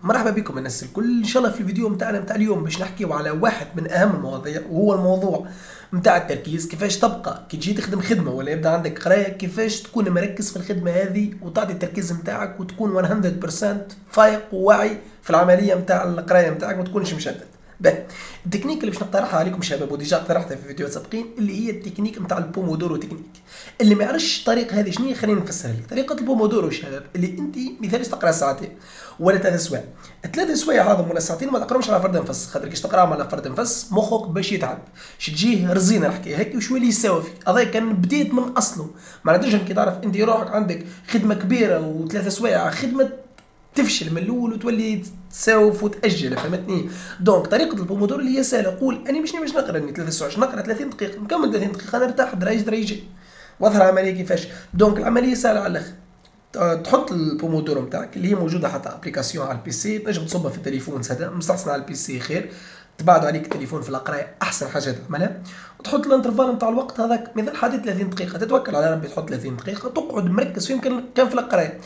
مرحبا بكم الناس الكل. ان شاء الله في الفيديو متاعنا متاع اليوم باش نحكيو على واحد من اهم المواضيع، وهو الموضوع متاع التركيز. كيفاش تبقى كي تجي تخدم خدمه ولا يبدا عندك قرايه، كيفاش تكون مركز في الخدمه هذه وتعطي التركيز متاعك وتكون 100% فايق وواعي في العمليه متاع القرايه متاعك، ما تكونش مشتت. باهي، التكنيك اللي باش نقترحها عليكم شباب، وديجا اقترحتها في فيديوهات سابقين، اللي هي التكنيك نتاع البومودورو تكنيك. اللي ما يعرفش الطريقه هذه شنو هي، خلينا نفسرها لك. طريقه البومودورو شباب، اللي انت مثال تقرا ساعتين ولا 3 سوايع. ال3 سوايع هذم ولا ساعتين ما تقراهمش على فرد نفس، خاطر كيش تقراهم على فرد نفس مخك باش يتعب، تجيه رزينه الحكايه هيك وشويه اللي يساوي فيك. هذا كان بديت من اصله، ما نجم كي تعرف انت روحك عندك خدمه كبيره و3 سوايع خدمه تفشل من الاول وتولي تساوف وتاجل، فهمتني؟ دونك طريقه البومودور اللي هي سهله، قول اني مش نقرا 3 سوايع، نقرا 30 دقيقه، نكمل 30 دقيقه نرتاح درايج درايجي واظهر العمليه كيفاش. دونك العمليه سهله على الاخر. تحط البومودورو نتاعك اللي هي موجوده حتى ابليكاسيون على البي سي، تنجم تصبها في التليفون سهله، مستحسن على البي سي خير، تبعد عليك التليفون في القرايه احسن حاجه تعملها. وتحط الانترفال نتاع الوقت هذاك، مثال حدد 30 دقيقه، تتوكل على ربي تحط 30 دقيقه تقعد مركز فيهم كان في القرايه.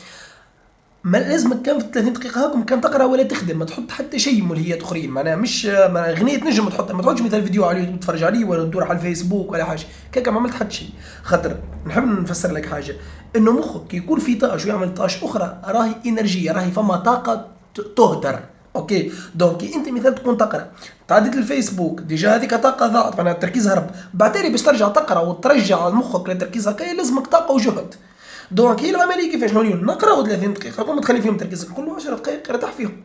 ما لازمك كان في 30 دقيقه هاكم كان تقرا ولا تخدم، ما تحط حتى شيء ملهيات اخرين، معناها مش غنية تنجم تحطها، ما تقعدش مثال فيديو على اليوتيوب تتفرج عليه ولا تدور على الفيسبوك ولا حاجه كيكا، ما عملت حتى شيء. خاطر نحب نفسر لك حاجه، انه مخك كي يكون في طاش ويعمل طاش اخرى راهي انرجيه، راهي فما طاقه تهدر. اوكي، دونك انت مثال تكون تقرا، تعديت الفيسبوك ديجا هذيك طاقه ضاعت، معناها التركيز هرب، بعتالي باش ترجع تقرا وترجع مخك للتركيز هكايا لازمك طاقه وجهد. دونك هي العمليه كيفاش نقراو 30 دقيقه وما تخلي فيهم تركيزك كله 10 دقائق ارتاح فيهم.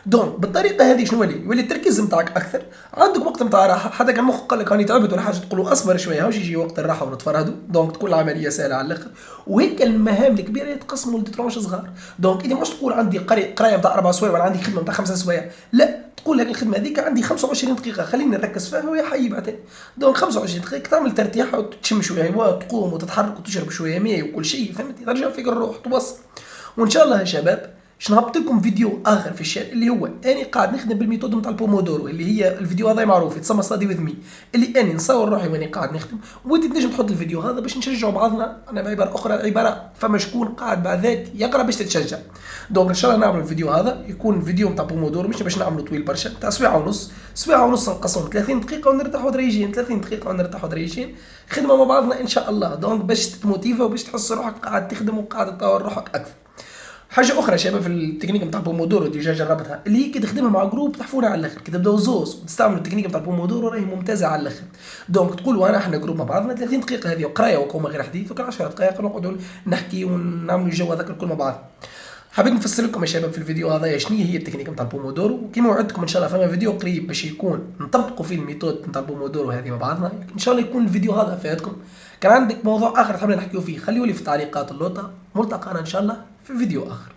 دونك بالطريقه هذه شنو يولي التركيز نتاعك اكثر، عندك وقت نتاع راحه، حتى كان مخك قال لك راني تعبت ولا حاجه تقولوا اصبر شويه هاوش يجي وقت الراحه ونتفرهدوا. دونك تكون العمليه سهله على الاخر، وهيك المهام الكبيره يتقسموا لترونش صغار. دونك انت مش تقول عندي قرايه نتاع 4 سوايع ولا عندي خدمه نتاع 5 سوايع، لا، تقول لك الخدمه هذيك عندي 25 دقيقه خليني نركز فيها ويا حي بعدين. دونك 25 دقيقه تعمل ترتيح وتشم شويه هواء، تقوم وتتحرك وتشرب شويه ماء وكل شيء، فهمتني؟ ترجع فيك الروح توصل. وان شاء الله يا شباب باش نهبط لكم فيديو اخر في الشات، اللي هو اني قاعد نخدم بالميثود نتاع البومودورو، اللي هي الفيديو هذا معروف يتسمى ستادي وذ مي، اللي اني نصور روحي واني قاعد نخدم، وانت تنجم تحط الفيديو هذا باش نشجعوا بعضنا. انا بعباره اخرى، عباره فما شكون قاعد بعد ذاك يقرا باش تتشجع. دونك ان شاء الله نعمل الفيديو هذا يكون فيديو نتاع بومودورو، مش باش نعمله طويل برشا، تاع ساعه ونص، ساعه ونص نقسمهم 30 دقيقه ونرتاحوا دريجين، 30 دقيقه ونرتاحوا دريجين، خدمه مع بعضنا ان شاء الله. دونك باش تتموتيفا وباش تحس روحك قاعد تخدم وقاعد تطور روحك اكثر. حاجه اخرى شباب في التكنيك نتاع البومودورو ديجا جربتها، اللي هي كي تخدمها مع جروب تحفونها على الاخر، كي تبداو زوز وتستعملوا التكنيك نتاع البومودورو راهي ممتازه على الاخر. دونك تقولوا انا احنا جروب مع بعضنا 30 دقيقه هذه وقرايه وكوما غير حديث، وكل 10 دقائق نقعدوا نحكي ونعملوا الجو هذاك الكل مع بعض. حبيت نفسر لكم يا شباب في الفيديو هذا شنو هي التكنيك نتاع البومودورو، وكيما وعدتكم ان شاء الله فما فيديو قريب باش يكون نطبقوا فيه الميثود نتاع البومودورو هذه مع بعضنا. ان شاء الله يكون الفيديو هذا فاتكم. كان عندك موضوع اخر تحب نحكيو فيه خليولي في التعليقات اللوطه، ملتقانا ان شاء الله في فيديو اخر.